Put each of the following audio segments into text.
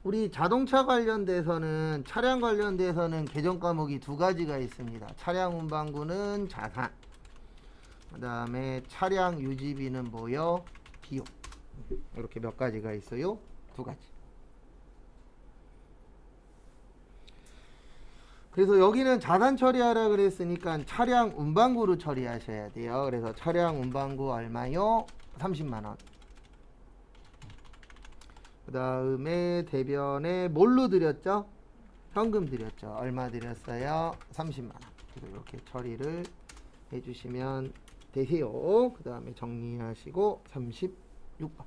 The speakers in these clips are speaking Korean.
우리 자동차 관련돼서는 차량 관련돼서는 개정 과목이 두 가지가 있습니다. 차량 운반구는 자산. 그다음에 차량 유지비는 뭐요? 비용. 이렇게 몇 가지가 있어요. 두 가지. 그래서 여기는 자산 처리하라 그랬으니까 차량 운반구로 처리하셔야 돼요. 그래서 차량 운반구 얼마요? 30만 원. 그 다음에 대변에 뭘로 드렸죠? 현금 드렸죠. 얼마 드렸어요? 30만 원. 이렇게 처리를 해주시면 되세요. 그 다음에 정리하시고 36번.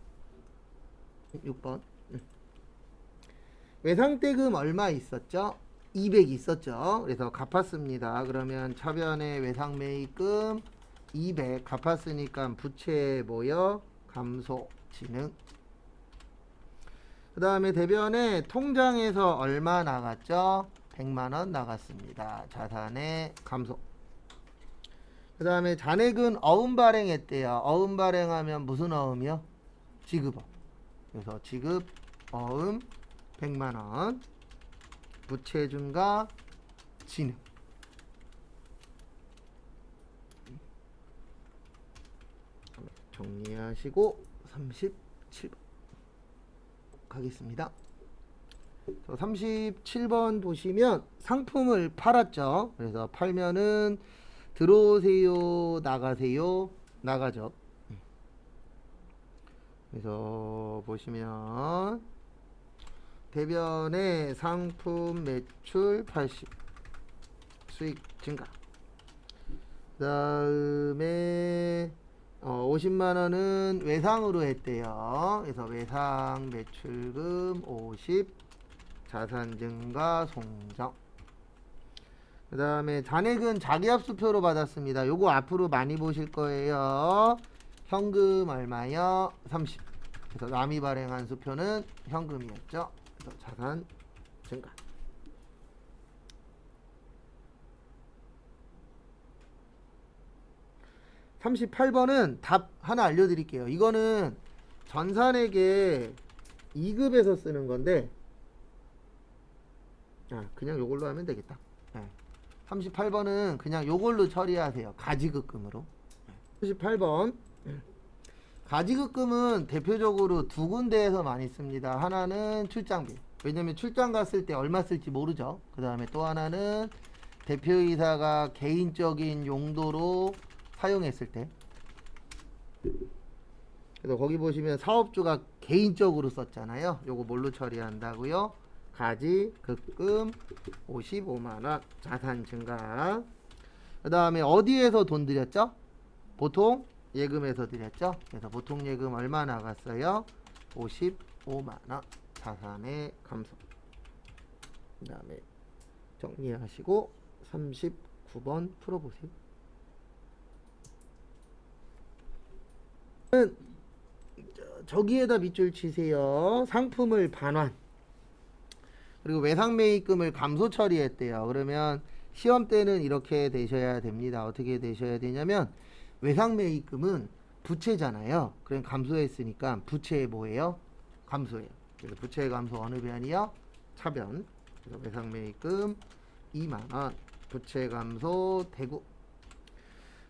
6번. 외상대금 얼마 있었죠? 200 있었죠. 그래서 갚았습니다. 그러면 차변의 외상매입금 200 갚았으니까 부채 뭐요? 감소 진흥. 그 다음에 대변에 통장에서 얼마 나갔죠? 100만원 나갔습니다. 자산의 감소. 그 다음에 잔액은 어음 발행했대요. 어음 발행하면 무슨 어음이요? 지급어. 그래서 지급 어음 100만원. 부채 증가 진흥. 정리하시고 37번 가겠습니다. 37번 보시면 상품을 팔았죠. 그래서 팔면은 들어오세요, 나가세요, 나가죠. 그래서 보시면 대변에 상품 매출 80 수익 증가. 그 다음에 50만원은 외상으로 했대요. 그래서 외상 매출금 50 자산 증가 송정. 그 다음에 잔액은 자기합수표로 받았습니다. 요거 앞으로 많이 보실 거예요. 현금 얼마요? 30. 그래서 남이 발행한 수표는 현금이었죠. 그래서 자산 증가. (38번은) 답 하나 알려드릴게요. 이거는 전산에게 2급에서 쓰는 건데 그냥 요걸로 하면 되겠다. 38번은 그냥 요걸로 처리하세요. 가지급금으로. 38번 가지급금은 대표적으로 두 군데에서 많이 씁니다. 하나는 출장비. 왜냐면 출장 갔을 때 얼마 쓸지 모르죠. 그 다음에 또 하나는 대표이사가 개인적인 용도로 사용했을 때. 그래서 거기 보시면 사업주가 개인적으로 썼잖아요. 요거 뭘로 처리한다고요? 가지급금 55만원 자산 증가. 그 다음에 어디에서 돈 들였죠? 보통 예금에서 드렸죠. 그래서 보통 예금 얼마 나갔어요? 55만원 자산의 감소. 그 다음에 정리하시고 39번 풀어보세요. 저기에다 밑줄 치세요. 상품을 반환. 그리고 외상매입금을 감소 처리했대요. 그러면 시험 때는 이렇게 되셔야 됩니다. 어떻게 되셔야 되냐면 외상매입금은 부채잖아요. 그럼 감소했으니까 부채 뭐예요? 감소해요. 그래서 부채 감소 어느 변이요? 차변. 그래서 외상매입금 2만원 부채 감소 대구.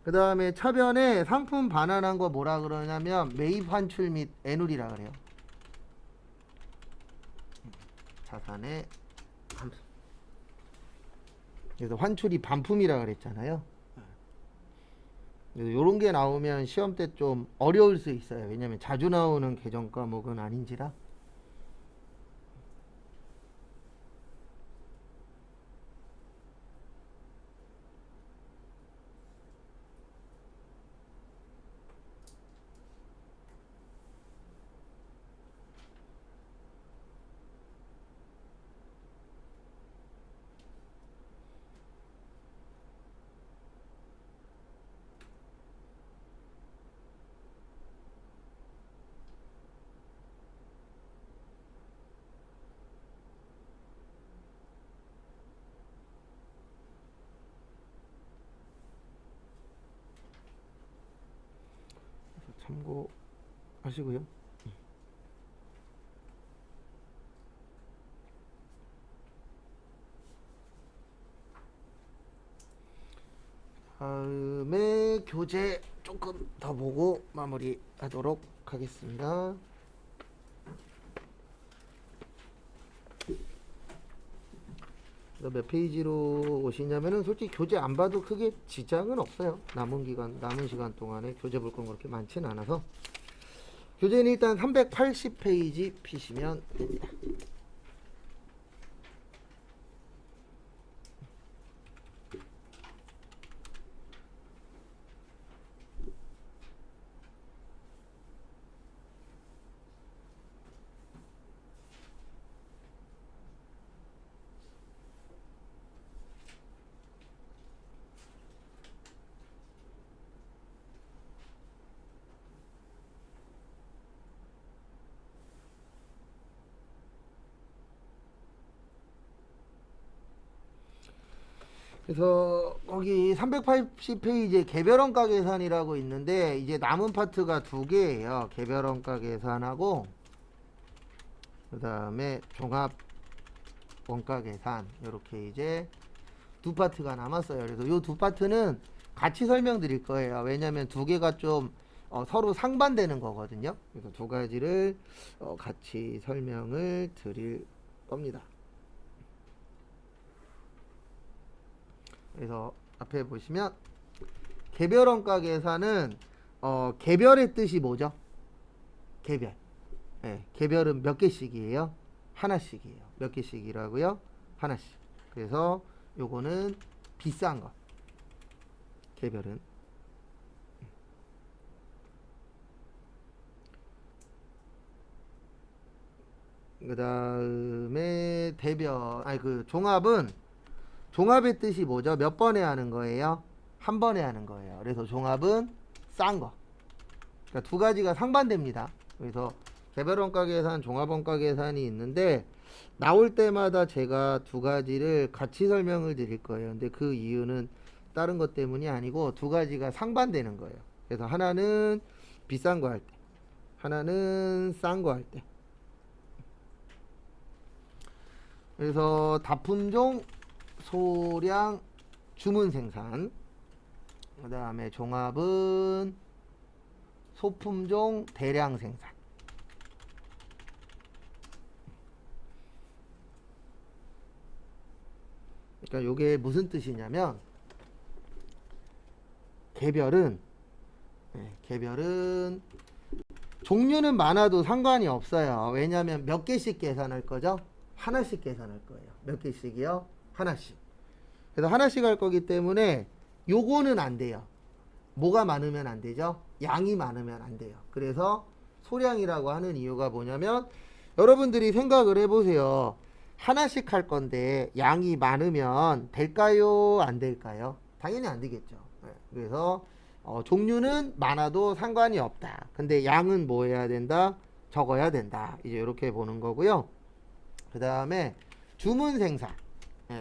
그 다음에 차변에 상품 반환한 거 뭐라 그러냐면 매입 환출 및 애눌이라 그래요. 자산의 감소. 그래서 환출이 반품이라 그랬잖아요. 요런 게 나오면 시험 때 좀 어려울 수 있어요. 왜냐면 자주 나오는 개정 과목은 아닌지라. 참고하시고요. 다음에 교재 조금 더 보고 마무리하도록 하겠습니다. 몇 페이지로 오시냐면은 솔직히 교재 안 봐도 크게 지장은 없어요. 남은 시간 동안에 교재 볼 건 그렇게 많지는 않아서 교재는 일단 380페이지 피시면 됩니다. 그래서 거기 380페이지에 개별원가 계산이라고 있는데 이제 남은 파트가 두 개예요. 개별원가 계산하고 그 다음에 종합 원가 계산 이렇게 이제 두 파트가 남았어요. 그래서 이 두 파트는 같이 설명드릴 거예요. 왜냐하면 두 개가 좀 서로 상반되는 거거든요. 그래서 두 가지를 같이 설명을 드릴 겁니다. 그래서 앞에 보시면 개별원가 계산은 개별의 뜻이 뭐죠? 개별. 네, 개별은 몇 개씩이에요? 하나씩이에요. 몇 개씩이라고요? 하나씩. 그래서 요거는 비싼 거. 개별은. 그 다음에 종합의 뜻이 뭐죠? 몇 번에 하는 거예요? 한 번에 하는 거예요. 그래서 종합은 싼 거. 그러니까 두 가지가 상반됩니다. 그래서 개별원가 계산, 종합원가 계산이 있는데 나올 때마다 제가 두 가지를 같이 설명을 드릴 거예요. 근데 그 이유는 다른 것 때문이 아니고 두 가지가 상반되는 거예요. 그래서 하나는 비싼 거 할 때, 하나는 싼 거 할 때. 그래서 다품종, 소량, 주문 생산. 그 다음에 종합은 소품종, 대량 생산. 그러니까 요게 무슨 뜻이냐면 개별은 종류는 많아도 상관이 없어요. 왜냐하면 몇 개씩 계산할 거죠? 하나씩 계산할 거예요. 몇 개씩이요? 하나씩. 그래서 하나씩 할 거기 때문에 요거는 안 돼요. 뭐가 많으면 안 되죠? 양이 많으면 안 돼요. 그래서 소량이라고 하는 이유가 뭐냐면 여러분들이 생각을 해보세요. 하나씩 할 건데 양이 많으면 될까요? 안 될까요? 당연히 안 되겠죠. 그래서 종류는 많아도 상관이 없다. 근데 양은 뭐 해야 된다? 적어야 된다. 이제 이렇게 보는 거고요. 그 다음에 주문 생산.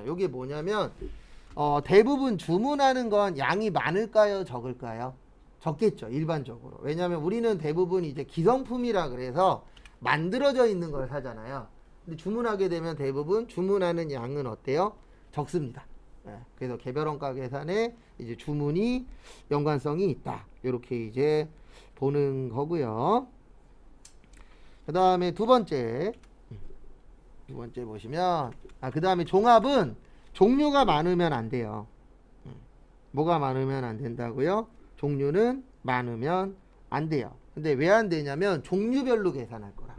이게 뭐냐면 대부분 주문하는 건 양이 많을까요? 적을까요? 적겠죠. 일반적으로. 왜냐하면 우리는 대부분 이제 기성품이라 그래서 만들어져 있는 걸 사잖아요. 근데 주문하게 되면 대부분 주문하는 양은 어때요? 적습니다. 그래서 개별원가 계산에 이제 주문이 연관성이 있다. 이렇게 이제 보는 거고요. 그 다음에 두 번째 보시면 그 다음에 종합은 종류가 많으면 안 돼요. 뭐가 많으면 안 된다고요? 종류는 많으면 안 돼요. 근데 왜 안 되냐면 종류별로 계산할 거라.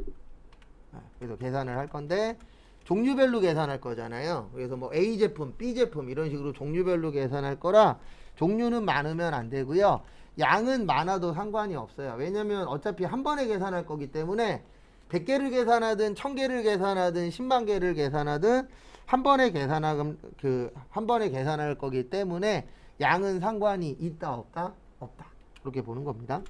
그래서 계산을 할 건데 종류별로 계산할 거잖아요. 그래서 뭐 A 제품, B 제품 이런 식으로 종류별로 계산할 거라 종류는 많으면 안 되고요. 양은 많아도 상관이 없어요. 왜냐면 어차피 한 번에 계산할 거기 때문에 100개를 계산하든 1000개를 계산하든 10만 개를 계산하든 한 번에 계산할 거기 때문에 양은 상관이 있다 없다? 없다. 그렇게 보는 겁니다.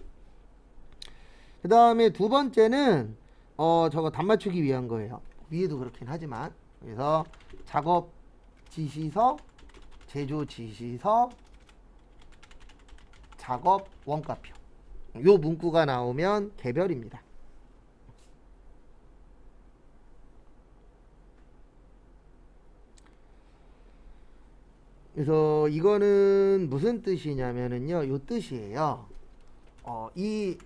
그 다음에 두 번째는 저거 단맞추기 위한 거예요. 위에도 그렇긴 하지만 그래서 작업 지시서, 제조 지시서, 작업 원가표. 요 문구가 나오면 개별입니다. 그래서 이거는 무슨 뜻이냐면은요, 요 뜻이에요. 이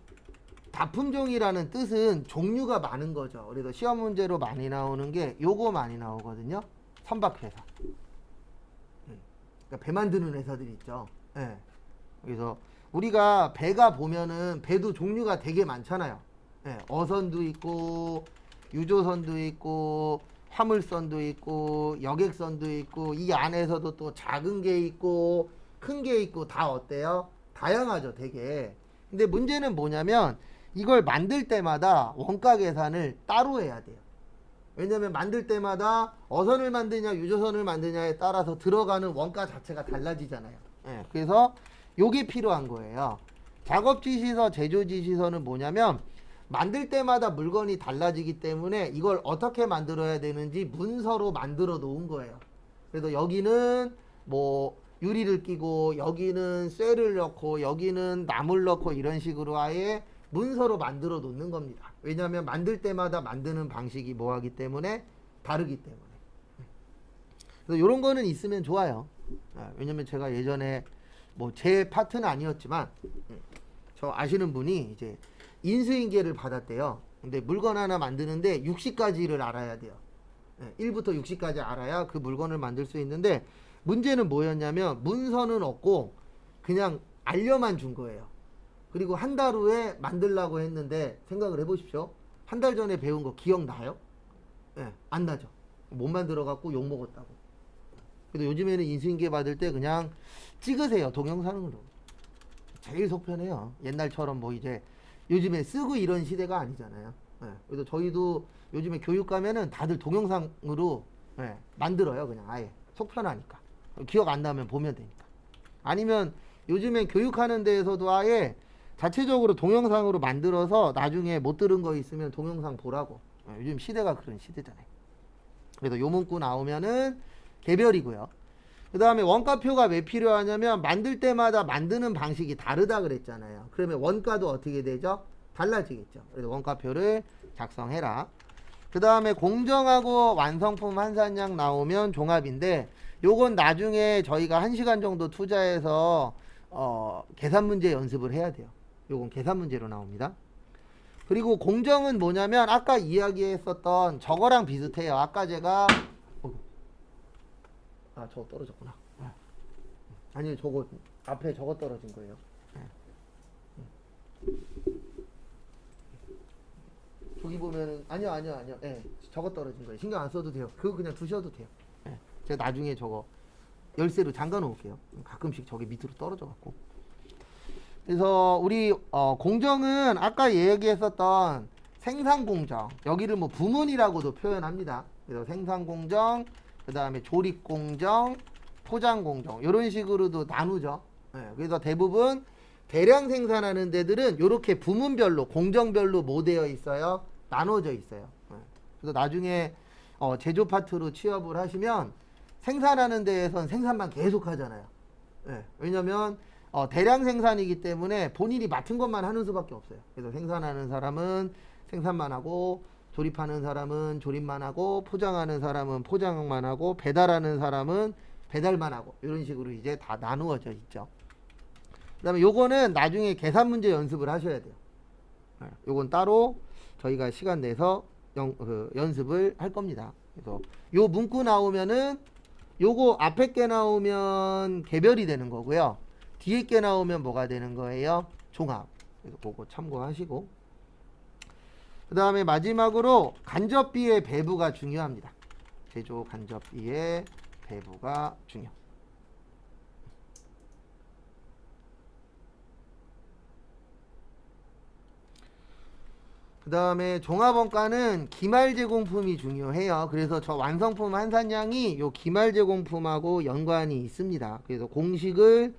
다품종이라는 뜻은 종류가 많은 거죠. 그래서 시험 문제로 많이 나오는 게 요거 많이 나오거든요. 선박회사. 그러니까 배 만드는 회사들이 있죠. 예. 그래서 우리가 배가 보면은 배도 종류가 되게 많잖아요. 예. 어선도 있고 유조선도 있고 화물선도 있고 여객선도 있고 이 안에서도 또 작은 게 있고 큰 게 있고 다 어때요? 다양하죠, 되게. 근데 문제는 뭐냐면 이걸 만들 때마다 원가 계산을 따로 해야 돼요. 왜냐면 만들 때마다 어선을 만드냐 유조선을 만드냐에 따라서 들어가는 원가 자체가 달라지잖아요. 예, 그래서 요게 필요한 거예요. 작업 지시서, 제조 지시서는 뭐냐면 만들 때마다 물건이 달라지기 때문에 이걸 어떻게 만들어야 되는지 문서로 만들어 놓은 거예요. 그래서 여기는 뭐 유리를 끼고 여기는 쇠를 넣고 여기는 나무를 넣고 이런 식으로 아예 문서로 만들어 놓는 겁니다. 왜냐하면 만들 때마다 만드는 방식이 뭐하기 때문에 다르기 때문에. 그래서 이런 거는 있으면 좋아요. 왜냐면 제가 예전에 뭐 제 파트는 아니었지만 저 아시는 분이 이제 인수인계를 받았대요. 근데 물건 하나 만드는데 60가지를 알아야 돼요. 1부터 60까지 알아야 그 물건을 만들 수 있는데 문제는 뭐였냐면 문서는 없고 그냥 알려만 준 거예요. 그리고 한 달 후에 만들라고 했는데 생각을 해보십시오. 한 달 전에 배운 거 기억나요? 안 나죠. 못 만들어갖고 욕먹었다고. 그래도 요즘에는 인수인계 받을 때 그냥 찍으세요. 동영상으로. 제일 속편해요. 옛날처럼 뭐 이제 요즘에 쓰고 이런 시대가 아니잖아요. 그래서 저희도 요즘에 교육 가면은 다들 동영상으로 만들어요. 그냥 아예 속편하니까. 기억 안 나면 보면 되니까. 아니면 요즘에 교육하는 데에서도 아예 자체적으로 동영상으로 만들어서 나중에 못 들은 거 있으면 동영상 보라고. 요즘 시대가 그런 시대잖아요. 그래서 요 문구 나오면은 개별이고요. 그 다음에 원가표가 왜 필요하냐면 만들 때마다 만드는 방식이 다르다 그랬잖아요. 그러면 원가도 어떻게 되죠? 달라지겠죠. 그래서 원가표를 작성해라. 그 다음에 공정하고 완성품 환산량 나오면 종합인데 요건 나중에 저희가 1시간 정도 투자해서 계산 문제 연습을 해야 돼요. 요건 계산 문제로 나옵니다. 그리고 공정은 뭐냐면 아까 이야기했었던 저거랑 비슷해요. 아까 제가 저거 떨어졌구나. 아니 저거 앞에 저거 떨어진 거예요. 저기 보면은 아니요. 저거 떨어진 거예요. 신경 안 써도 돼요. 그거 그냥 두셔도 돼요. 제가 나중에 저거 열쇠로 잠가 놓을게요. 가끔씩 저기 밑으로 떨어져 갖고. 그래서 우리 공정은 아까 얘기했었던 생산 공정, 여기를 뭐 부문이라고도 표현합니다. 그래서 생산 공정, 그 다음에 조립 공정, 포장 공정 이런 식으로도 나누죠. 그래서 대부분 대량 생산하는 데들은 이렇게 부문별로 공정별로 뭐 되어 있어요? 나눠져 있어요. 그래서 나중에 제조 파트로 취업을 하시면 생산하는 데에선 생산만 계속 하잖아요. 왜냐면 대량 생산이기 때문에 본인이 맡은 것만 하는 수밖에 없어요. 그래서 생산하는 사람은 생산만 하고 조립하는 사람은 조립만 하고 포장하는 사람은 포장만 하고 배달하는 사람은 배달만 하고 이런 식으로 이제 다 나누어져 있죠. 그 다음에 요거는 나중에 계산 문제 연습을 하셔야 돼요. 요건 따로 저희가 시간 내서 연습을 할 겁니다. 그래서 요 문구 나오면은 요거 앞에 게 나오면 개별이 되는 거고요. 뒤에 게 나오면 뭐가 되는 거예요? 종합. 그래서 그거 참고하시고. 그 다음에 마지막으로 간접비의 배부가 중요합니다. 제조 간접비의 배부가 중요. 그 다음에 종합원가는 기말 제공품이 중요해요. 그래서 저 완성품 환산량이 요 기말 제공품하고 연관이 있습니다. 그래서 공식을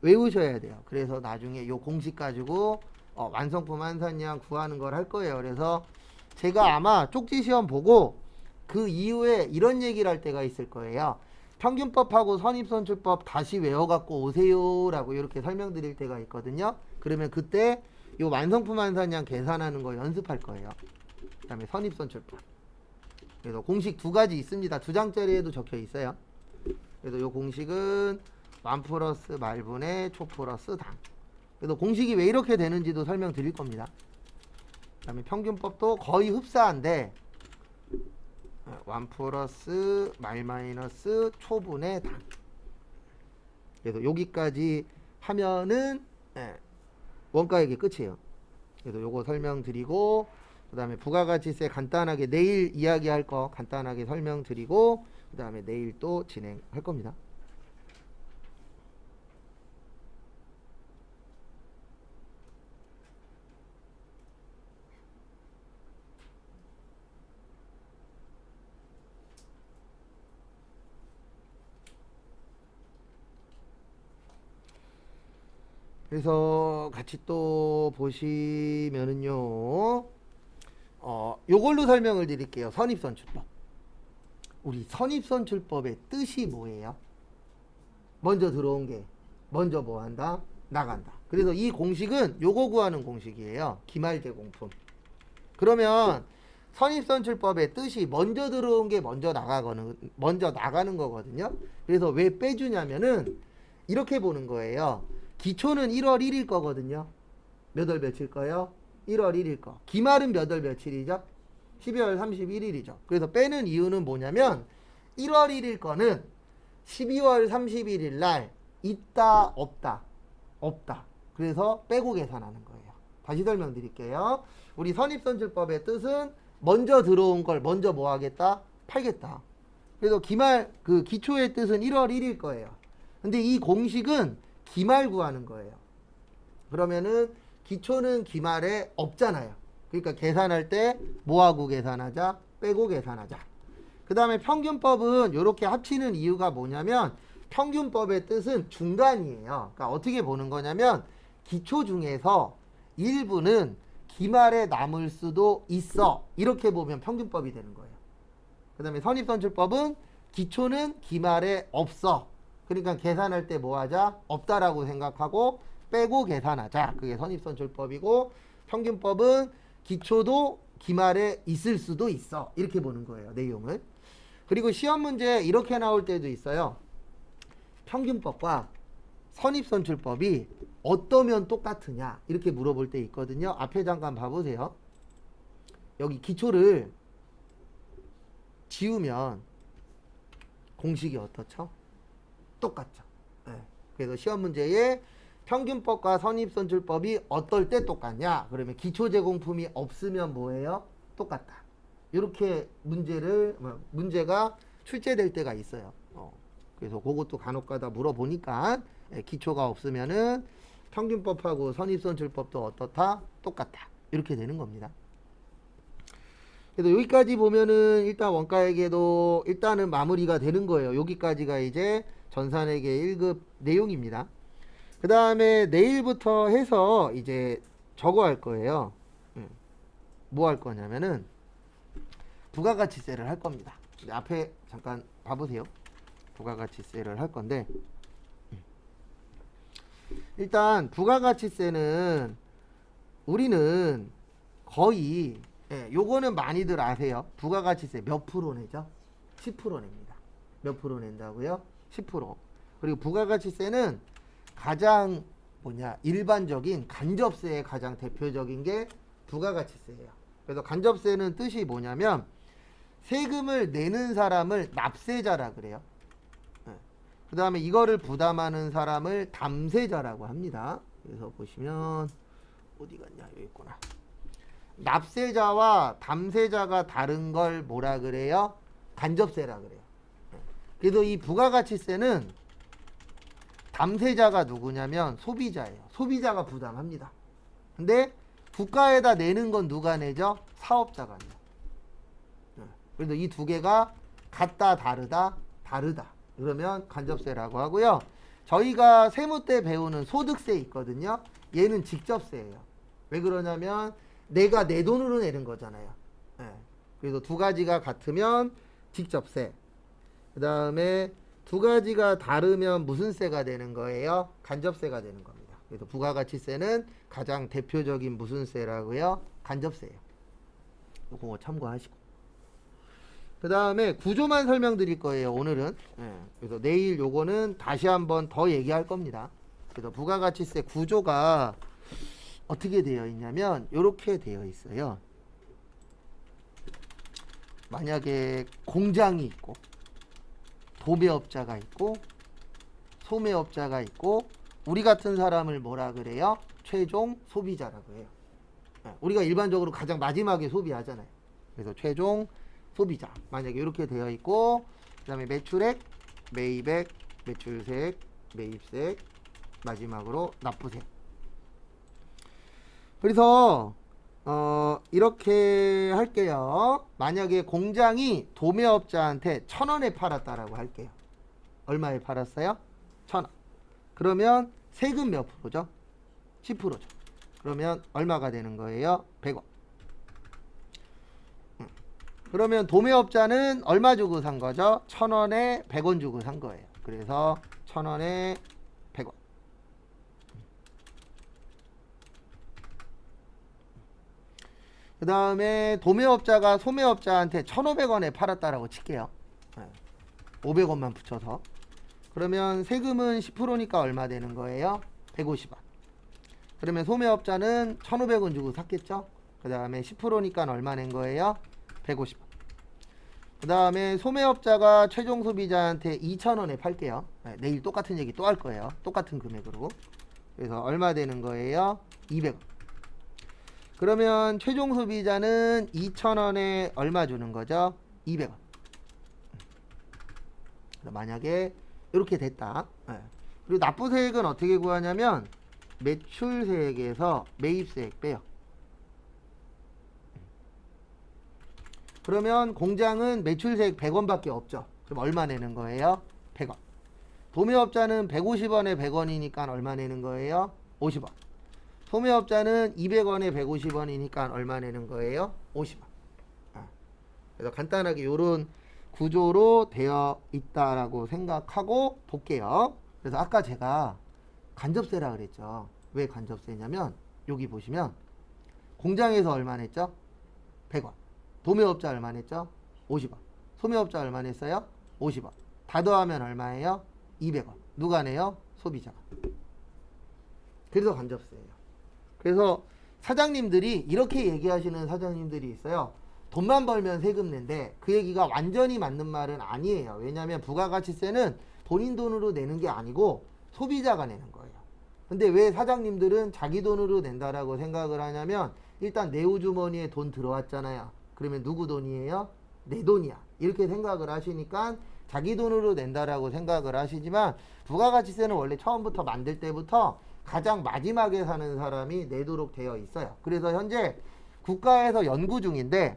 외우셔야 돼요. 그래서 나중에 요 공식 가지고 완성품 환산량 구하는 걸 할 거예요. 그래서 제가 아마 쪽지 시험 보고 그 이후에 이런 얘기를 할 때가 있을 거예요. 평균법하고 선입선출법 다시 외워갖고 오세요 라고 이렇게 설명드릴 때가 있거든요. 그러면 그때 요 완성품 환산량 계산하는 거 연습할 거예요. 그 다음에 선입선출법. 그래서 공식 2가지 있습니다. 2장짜리에도 적혀 있어요. 그래서 요 공식은 완 플러스 말분의 초 플러스 당. 그래서 공식이 왜 이렇게 되는지도 설명드릴 겁니다. 그 다음에 평균법도 거의 흡사한데 완 플러스 말 마이너스 초분의 당. 그래서 여기까지 하면은 원가 얘기 끝이에요. 그래서 요거 설명드리고 그 다음에 부가가치세 간단하게 내일 이야기할 거 간단하게 설명드리고 그 다음에 내일 또 진행할 겁니다. 그래서 같이 또 보시면은요, 요걸로 설명을 드릴게요. 선입선출법. 우리 선입선출법의 뜻이 뭐예요? 먼저 들어온 게 먼저 뭐 한다? 나간다. 그래서 이 공식은 요거 구하는 공식이에요. 기말제공품. 그러면 선입선출법의 뜻이 먼저 들어온 게 먼저 나가는 거거든요. 그래서 왜 빼주냐면은 이렇게 보는 거예요. 기초는 1월 1일 거거든요. 몇 월 며칠 거요? 1월 1일 거. 기말은 몇 월 며칠이죠? 12월 31일이죠. 그래서 빼는 이유는 뭐냐면 1월 1일 거는 12월 31일 날 있다 없다. 없다. 그래서 빼고 계산하는 거예요. 다시 설명드릴게요. 우리 선입선출법의 뜻은 먼저 들어온 걸 먼저 뭐 하겠다? 팔겠다. 그래서 기말 그 기초의 뜻은 1월 1일 거예요. 근데 이 공식은 기말 구하는 거예요. 그러면은 기초는 기말에 없잖아요. 그러니까 계산할 때 뭐하고 계산하자? 빼고 계산하자. 그 다음에 평균법은 이렇게 합치는 이유가 뭐냐면 평균법의 뜻은 중간이에요. 그러니까 어떻게 보는 거냐면 기초 중에서 일부는 기말에 남을 수도 있어. 이렇게 보면 평균법이 되는 거예요. 그 다음에 선입선출법은 기초는 기말에 없어. 그러니까 계산할 때 뭐 하자? 없다라고 생각하고 빼고 계산하자. 그게 선입선출법이고 평균법은 기초도 기말에 있을 수도 있어. 이렇게 보는 거예요. 내용을. 그리고 시험 문제 이렇게 나올 때도 있어요. 평균법과 선입선출법이 어떠면 똑같으냐 이렇게 물어볼 때 있거든요. 앞에 잠깐 봐보세요. 여기 기초를 지우면 공식이 어떻죠? 똑같죠. 네. 그래서 시험 문제에 평균법과 선입선출법이 어떨 때 똑같냐? 그러면 기초제공품이 없으면 뭐예요? 똑같다. 이렇게 문제가 출제될 때가 있어요. 그래서 그것도 간혹가다 물어보니까 기초가 없으면은 평균법하고 선입선출법도 어떻다? 똑같다. 이렇게 되는 겁니다. 그래서 여기까지 보면은 일단 원가에게도 일단은 마무리가 되는 거예요. 여기까지가 이제 전산회계 1급 내용입니다. 그 다음에 내일부터 해서 이제 저거 할 거예요. 뭐 할 거냐면은 부가가치세를 할 겁니다. 앞에 잠깐 봐보세요. 부가가치세를 할 건데 일단 부가가치세는 우리는 거의 요거는 많이들 아세요. 부가가치세 몇 프로 내죠? 10% 냅니다. 몇 프로 낸다고요? 10%. 그리고 부가가치세는 가장 일반적인 간접세의 가장 대표적인 게 부가가치세예요. 그래서 간접세는 뜻이 뭐냐면 세금을 내는 사람을 납세자라 그래요. 그 다음에 이거를 부담하는 사람을 담세자라고 합니다. 그래서 보시면 어디 갔냐? 여기 있구나. 납세자와 담세자가 다른 걸 뭐라 그래요? 간접세라 그래요. 그래서 이 부가가치세는 담세자가 누구냐면 소비자예요. 소비자가 부담합니다. 근데 국가에다 내는 건 누가 내죠? 사업자가 내요. 그래서 이 두 개가 같다 다르다 다르다. 그러면 간접세라고 하고요. 저희가 세무 때 배우는 소득세 있거든요. 얘는 직접세예요. 왜 그러냐면 내가 내 돈으로 내는 거잖아요. 그래서 두 가지가 같으면 직접세. 그 다음에 두 가지가 다르면 무슨 세가 되는 거예요? 간접세가 되는 겁니다. 그래서 부가가치세는 가장 대표적인 무슨 세라고요? 간접세예요. 그거 참고하시고. 그 다음에 구조만 설명드릴 거예요, 오늘은. 예, 그래서 내일 요거는 다시 한번 더 얘기할 겁니다. 그래서 부가가치세 구조가 어떻게 되어 있냐면 요렇게 되어 있어요. 만약에 공장이 있고 도매업자가 있고 소매업자가 있고 우리 같은 사람을 뭐라 그래요? 최종 소비자라고 해요. 우리가 일반적으로 가장 마지막에 소비하잖아요. 그래서 최종 소비자. 만약에 이렇게 되어 있고 그 다음에 매출액, 매입액, 매출세액, 매입세액, 마지막으로 납부세액. 그래서 이렇게 할게요. 만약에 공장이 도매업자한테 1,000원에 팔았다라고 할게요. 얼마에 팔았어요? 1,000원. 그러면 세금 몇 프로죠? 10%죠. 그러면 얼마가 되는 거예요? 100원. 그러면 도매업자는 얼마 주고 산 거죠? 1,000원에 100원 주고 산 거예요. 그래서 1,000원에 100원. 그 다음에 도매업자가 소매업자한테 1,500원에 팔았다라고 칠게요. 500원만 붙여서. 그러면 세금은 10%니까 얼마 되는 거예요? 150원. 그러면 소매업자는 1,500원 주고 샀겠죠? 그 다음에 10%니까 얼마 낸 거예요? 150원. 그 다음에 소매업자가 최종 소비자한테 2,000원에 팔게요. 내일 똑같은 얘기 또 할 거예요. 똑같은 금액으로. 그래서 얼마 되는 거예요? 200원. 그러면 최종 소비자는 2,000원에 얼마 주는 거죠? 200원. 만약에 이렇게 됐다. 그리고 납부세액은 어떻게 구하냐면 매출세액에서 매입세액 빼요. 그러면 공장은 매출세액 100원밖에 없죠. 그럼 얼마 내는 거예요? 100원. 도매업자는 150원에 100원이니까 얼마 내는 거예요? 50원. 소매업자는 200원에 150원이니까 얼마 내는 거예요? 50원. 그래서 간단하게 이런 구조로 되어 있다라고 생각하고 볼게요. 그래서 아까 제가 간접세라 그랬죠. 왜 간접세냐면 여기 보시면 공장에서 얼마 냈죠? 100원. 도매업자 얼마 냈죠? 50원. 소매업자 얼마 냈어요? 50원. 다 더하면 얼마예요? 200원. 누가 내요? 소비자가. 그래서 간접세예요. 그래서 사장님들이 이렇게 얘기하시는 사장님들이 있어요. 돈만 벌면 세금 낸데 그 얘기가 완전히 맞는 말은 아니에요. 왜냐하면 부가가치세는 본인 돈으로 내는 게 아니고 소비자가 내는 거예요. 근데 왜 사장님들은 자기 돈으로 낸다라고 생각을 하냐면 일단 내 우주머니에 돈 들어왔잖아요. 그러면 누구 돈이에요? 내 돈이야. 이렇게 생각을 하시니까 자기 돈으로 낸다라고 생각을 하시지만 부가가치세는 원래 처음부터 만들 때부터 가장 마지막에 사는 사람이 내도록 되어 있어요. 그래서 현재 국가에서 연구 중인데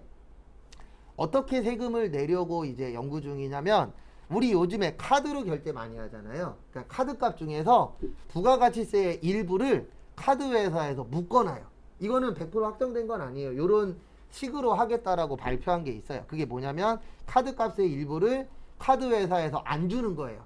어떻게 세금을 내려고 이제 연구 중이냐면 우리 요즘에 카드로 결제 많이 하잖아요. 그러니까 카드값 중에서 부가가치세의 일부를 카드 회사에서 묶어놔요. 이거는 100% 확정된 건 아니에요. 이런 식으로 하겠다라고 발표한 게 있어요. 그게 뭐냐면 카드값의 일부를 카드 회사에서 안 주는 거예요.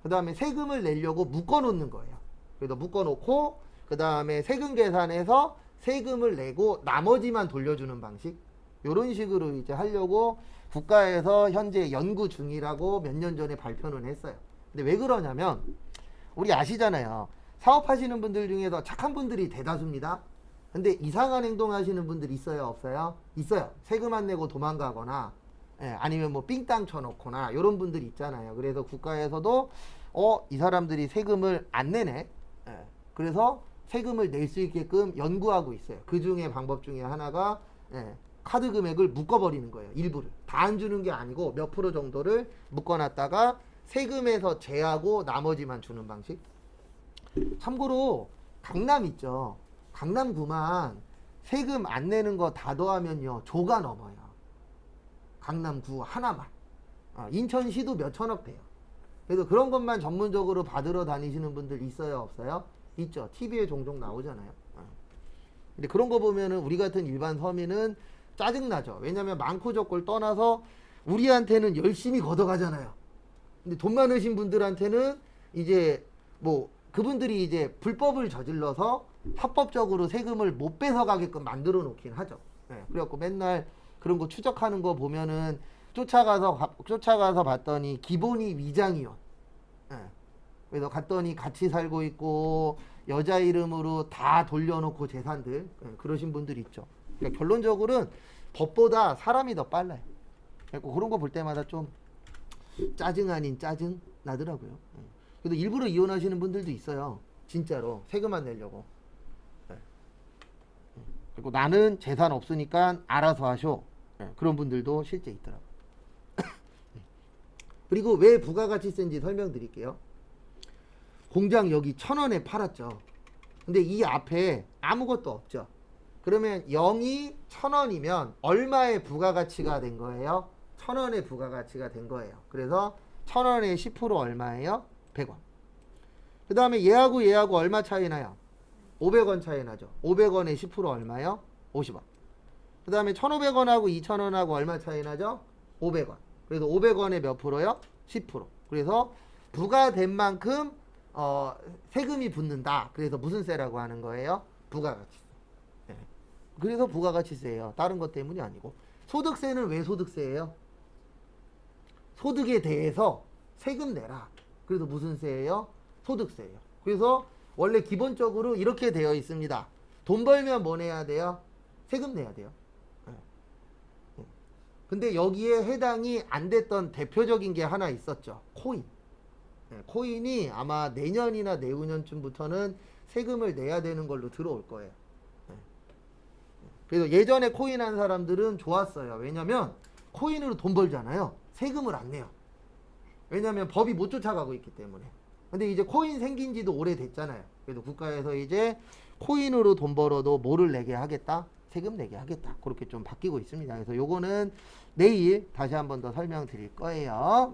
그 다음에 세금을 내려고 묶어놓는 거예요. 그래서 묶어놓고 그 다음에 세금 계산해서 세금을 내고 나머지만 돌려주는 방식. 이런 식으로 이제 하려고 국가에서 현재 연구 중이라고 몇 년 전에 발표는 했어요. 근데 왜 그러냐면 우리 아시잖아요. 사업하시는 분들 중에서 착한 분들이 대다수입니다. 근데 이상한 행동 하시는 분들 있어요? 없어요? 있어요. 세금 안 내고 도망가거나 아니면 뭐 삥땅 쳐놓거나 이런 분들이 있잖아요. 그래서 국가에서도 이 사람들이 세금을 안 내네. 그래서 세금을 낼 수 있게끔 연구하고 있어요. 그 중에 방법 중에 하나가 카드 금액을 묶어버리는 거예요. 일부를. 다 안 주는 게 아니고 몇 프로 정도를 묶어놨다가 세금에서 제하고 나머지만 주는 방식. 참고로 강남 있죠. 강남구만 세금 안 내는 거 다 더하면요. 조가 넘어요. 강남구 하나만. 인천시도 몇 천억 돼요. 그래서 그런 것만 전문적으로 받으러 다니시는 분들 있어요? 없어요? 있죠. TV에 종종 나오잖아요. 근데 그런 거 보면은 우리 같은 일반 서민은 짜증나죠. 왜냐면 많고 적고를 떠나서 우리한테는 열심히 걷어가잖아요. 근데 돈 많으신 분들한테는 이제 뭐 그분들이 이제 불법을 저질러서 합법적으로 세금을 못 뺏어가게끔 만들어 놓긴 하죠. 그래갖고 맨날 그런 거 추적하는 거 보면은 쫓아가서 봤더니 기본이 위장이요. 예. 그래서 갔더니 같이 살고 있고 여자 이름으로 다 돌려놓고 재산들, 예, 그러신 분들 있죠. 그러니까 결론적으로는 법보다 사람이 더 빨라요. 그런 거 볼 때마다 좀 짜증 아닌 짜증 나더라고요. 예. 그래도 일부러 이혼하시는 분들도 있어요. 진짜로 세금 안 내려고. 예. 그리고 나는 재산 없으니까 알아서 하쇼. 예. 그런 분들도 실제 있더라고요. 그리고 왜 부가가치세인지 설명드릴게요. 공장 여기 1,000원에 팔았죠. 근데 이 앞에 아무것도 없죠. 그러면 0이 1,000원이면 얼마의 부가가치가 된 거예요? 1,000원의 부가가치가 된 거예요. 그래서 1,000원에 10% 얼마예요? 100원. 그 다음에 얘하고 얼마 차이 나요? 500원 차이 나죠. 500원에 10% 얼마요? 50원. 그 다음에 1,500원하고 2,000원하고 얼마 차이 나죠? 500원. 그래서 500원에 몇 프로요? 10%. 그래서 부가된 만큼 세금이 붙는다. 그래서 무슨 세라고 하는 거예요? 부가가치세. 네. 그래서 부가가치세예요. 다른 것 때문이 아니고. 소득세는 왜 소득세예요? 소득에 대해서 세금 내라. 그래서 무슨 세예요? 소득세예요. 그래서 원래 기본적으로 이렇게 되어 있습니다. 돈 벌면 뭐 내야 돼요? 세금 내야 돼요. 근데 여기에 해당이 안 됐던 대표적인 게 하나 있었죠. 코인. 코인이 아마 내년이나 내후년쯤부터는 세금을 내야 되는 걸로 들어올 거예요. 그래서 예전에 코인 한 사람들은 좋았어요. 왜냐면 코인으로 돈 벌잖아요. 세금을 안 내요. 왜냐면 법이 못 쫓아가고 있기 때문에. 근데 이제 코인 생긴 지도 오래됐잖아요. 그래서 국가에서 이제 코인으로 돈 벌어도 뭐를 내게 하겠다? 세금 내게 하겠다. 그렇게 좀 바뀌고 있습니다. 그래서 요거는 내일 다시 한번 더 설명드릴 거예요.